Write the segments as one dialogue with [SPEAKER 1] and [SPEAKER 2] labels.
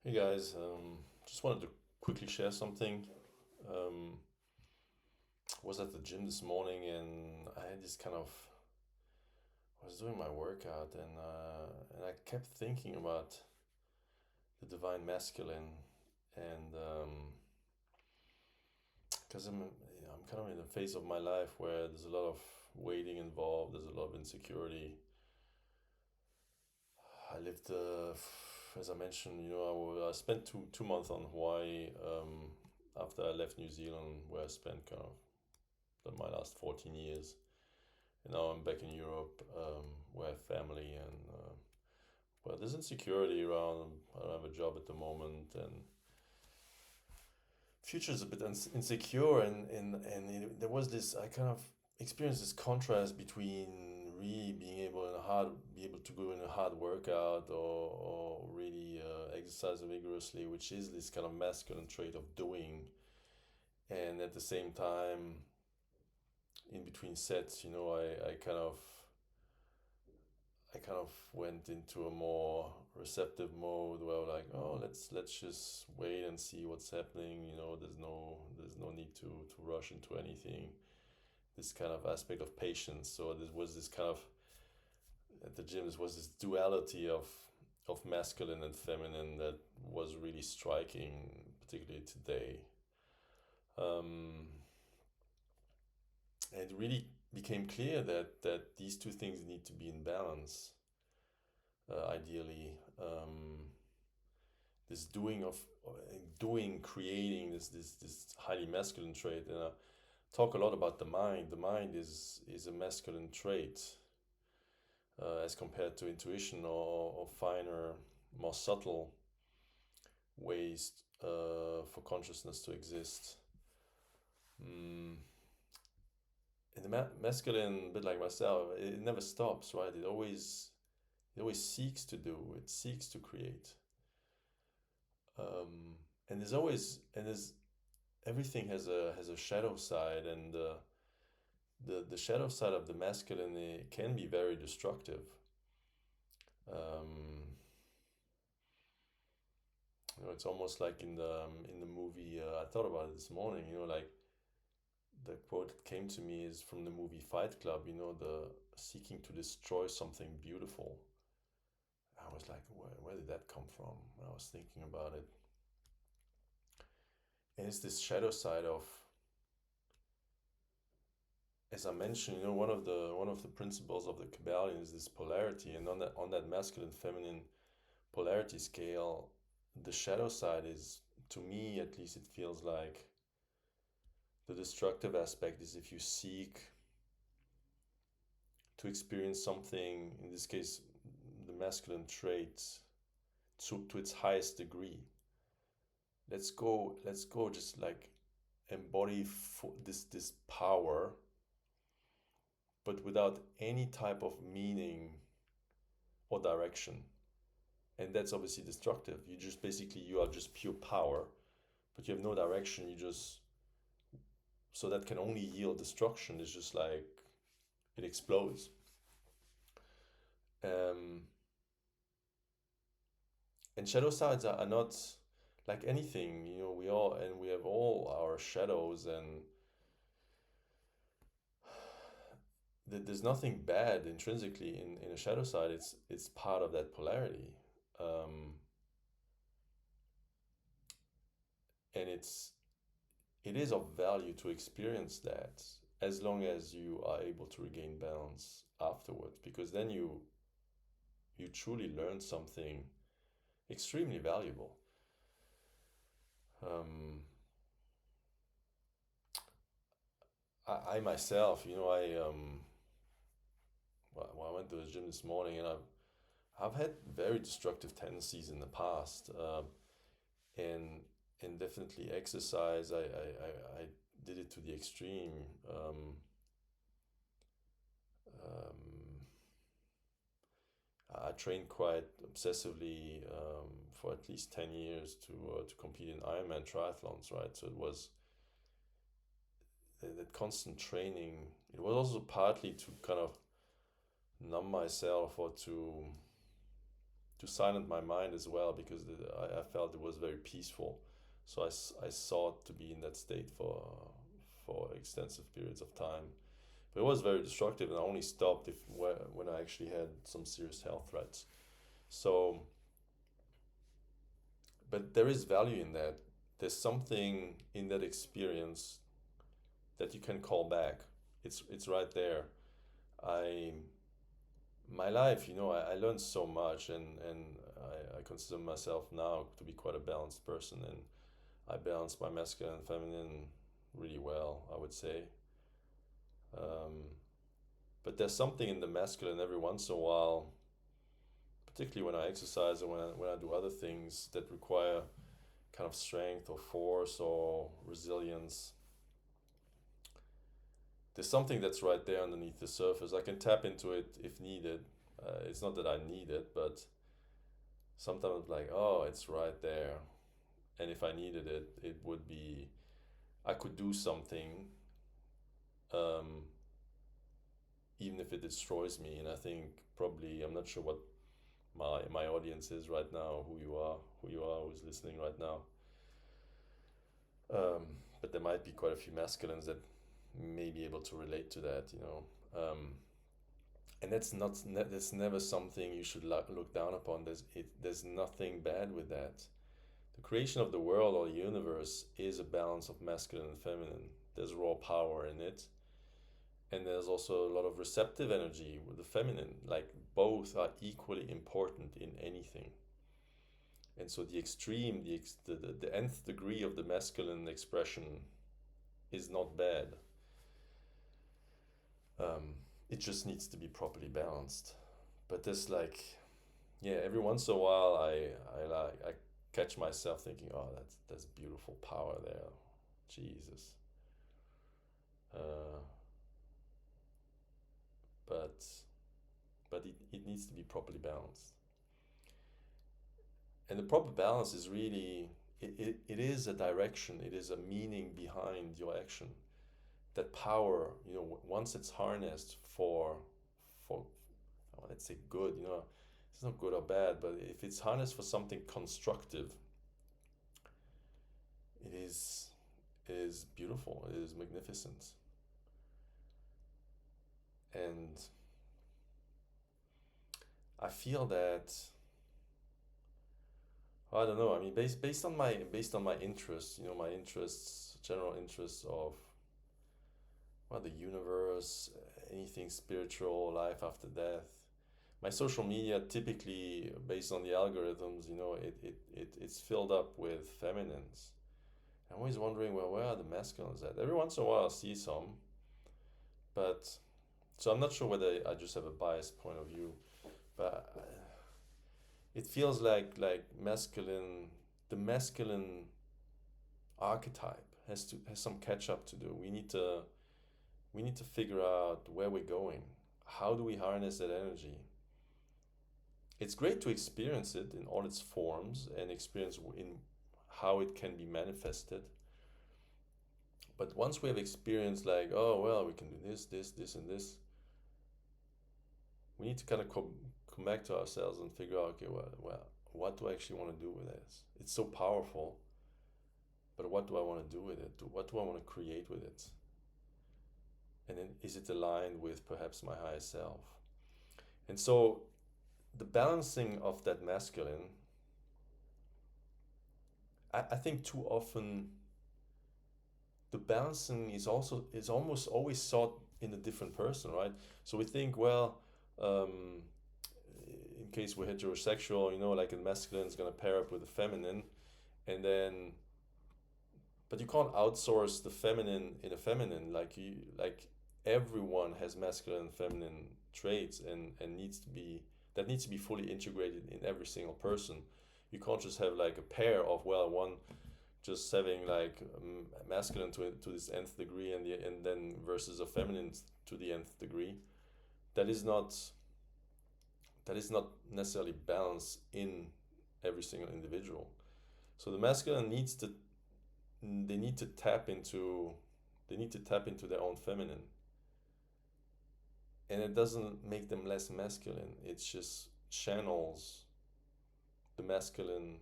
[SPEAKER 1] Hey guys, just wanted to quickly share something. Um, was at the gym this morning and I had this kind of I was doing my workout and I kept thinking about the divine masculine and because I'm kind of in a phase of my life where there's a lot of waiting involved, there's a lot of insecurity. I lived, as I mentioned, I spent two months on Hawaii after I left New Zealand, where I spent kind of my last 14 years. And now I'm back in Europe, where I have family, and well, there's insecurity around. I don't have a job at the moment, and future is a bit insecure. There was this. I kind of experienced this contrast between really be able to go in a hard workout, or really exercise vigorously, which is this kind of masculine trait of doing, and at the same time, in between sets, I kind of went into a more receptive mode where like, oh, let's just wait and see what's happening. There's no need to rush into anything. This kind of aspect of patience. So there was this kind of at the gym. There was this duality of masculine and feminine that was really striking, particularly today. Um, and it really became clear that these two things need to be in balance, ideally. This doing, creating this highly masculine trait, and I talk a lot about the mind. The mind is a masculine trait, as compared to intuition or finer, more subtle ways for consciousness to exist. Mm. And the masculine, a bit like myself, it never stops, right? It always seeks to do. It seeks to create. And there's everything has a shadow side, and the shadow side of the masculine, can be very destructive. Um, it's almost like in the movie. I thought about it this morning. Like the quote that came to me is from the movie Fight Club. The seeking to destroy something beautiful. I was like, where did that come from? When I was thinking about it, and it's this shadow side of, as I mentioned, one of the principles of the Kabbalion is this polarity, and on that masculine feminine polarity scale, the shadow side is, to me at least, it feels like the destructive aspect is if you seek to experience something, in this case, the masculine traits, to its highest degree. Let's go, just like embody this power, but without any type of meaning or direction. And that's obviously destructive. You are just pure power, but you have no direction. So that can only yield destruction. It's just like it explodes. Um, and shadow sides are not like anything. We have all our shadows, and there's nothing bad intrinsically in a shadow side. It's part of that polarity. Um, and it is of value to experience that, as long as you are able to regain balance afterwards, because then you truly learn something extremely valuable. um, I myself, I went to the gym this morning, and I've had very destructive tendencies in the past, and and definitely exercise. I did it to the extreme. Um, I trained quite obsessively, for at least 10 years to compete in Ironman triathlons, right? So it was that constant training. It was also partly to kind of numb myself, or to silence my mind as well, because I felt it was very peaceful. So I sought to be in that state for extensive periods of time. But it was very destructive, and I only stopped when I actually had some serious health threats. So, but there is value in that. There's something in that experience that you can call back. It's right there. I My life, I learned so much, and I consider myself now to be quite a balanced person, and I balance my masculine and feminine really well, I would say. Um, but there's something in the masculine every once in a while, particularly when I exercise and when I do other things that require kind of strength or force or resilience. There's something that's right there underneath the surface. I can tap into it if needed. It's not that I need it, but sometimes like, oh, it's right there. And if I needed it, it would be, I could do something, um, even if it destroys me. And I think probably, I'm not sure what my audience is right now, who you are, who's listening right now. Um, but there might be quite a few masculines that may be able to relate to that. And that's never something you should look down upon. There's nothing bad with that. The creation of the world or the universe is a balance of masculine and feminine. There's raw power in it, and there's also a lot of receptive energy with the feminine. Like, both are equally important in anything. And so the extreme, the nth degree of the masculine expression is not bad. It just needs to be properly balanced. But there's like, yeah, every once in a while I catch myself thinking, oh, that's beautiful power there, Jesus. Uh, but it needs to be properly balanced. And the proper balance is really, it is a direction, it is a meaning behind your action. That power, once it's harnessed for let's say good, it's not good or bad, but if it's harnessed for something constructive, it is beautiful, it is magnificent. And I feel that, I don't know. I mean, based on my interests, my interests, general interests of, well, the universe, anything spiritual, life after death. My social media, typically based on the algorithms, it's filled up with feminines. I'm always wondering, well, where are the masculines at? Every once in a while, I'll see some, but so I'm not sure whether I just have a biased point of view, but it feels like the masculine archetype has some catch up to do. We need to figure out where we're going. How do we harness that energy? It's great to experience it in all its forms and experience in how it can be manifested. But once we have experienced, like, oh, well, we can do this, and this, we need to kind of come back to ourselves and figure out, okay, well, what do I actually want to do with this? It's so powerful, but what do I want to do with it? What do I want to create with it? And then, is it aligned with perhaps my higher self? And so the balancing of that masculine, I think too often the balancing is almost always sought in a different person, right? So we think, well, in case we're heterosexual, like a masculine is gonna pair up with a feminine, and then, but you can't outsource the feminine in a feminine. Like everyone has masculine and feminine traits, and needs to be fully integrated in every single person. You can't just have like a pair of, well, one just having like masculine to this nth degree, and then versus a feminine to the nth degree. That is not necessarily balanced in every single individual. So the masculine need to tap into their own feminine, and it doesn't make them less masculine. It's just channels the masculine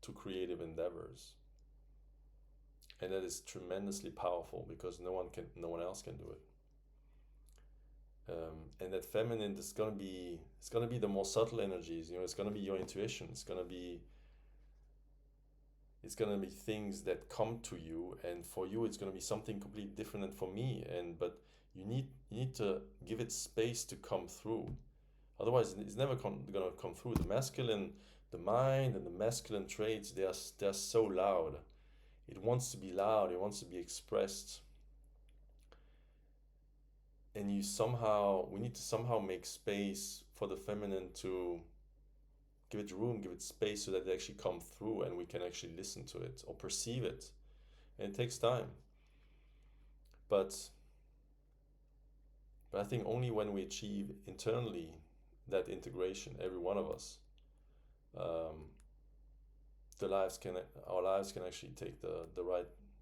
[SPEAKER 1] to creative endeavors, and that is tremendously powerful because no one else can do it. And that feminine is gonna be, it's gonna be the more subtle energies. It's gonna be your intuition. It's gonna be things that come to you, and for you it's gonna be something completely different than for me. But you need to give it space to come through. Otherwise, it's never gonna come through. The mind and the masculine traits, they're so loud. It wants to be loud. It wants to be expressed. And we need to somehow make space for the feminine to give it room, give it space, so that they actually come through and we can actually listen to it or perceive it. And it takes time. But I think only when we achieve internally that integration, every one of us, our lives can actually take the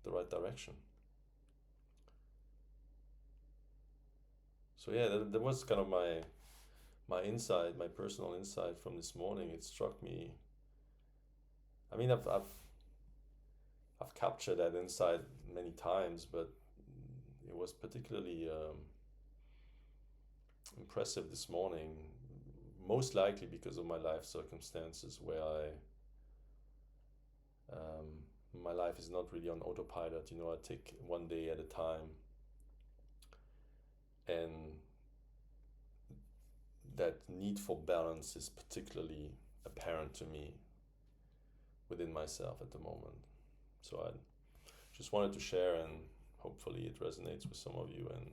[SPEAKER 1] right direction. So yeah, that was kind of my insight, my personal insight from this morning. It struck me. I mean, I've captured that insight many times, but it was particularly impressive this morning. Most likely because of my life circumstances, where my life is not really on autopilot. I take one day at a time, and that need for balance is particularly apparent to me within myself at the moment. So I just wanted to share, and hopefully it resonates with some of you, and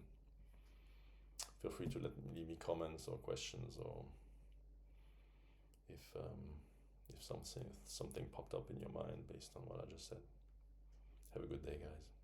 [SPEAKER 1] feel free to leave me comments or questions, or if something popped up in your mind based on what I just said. Have a good day, guys.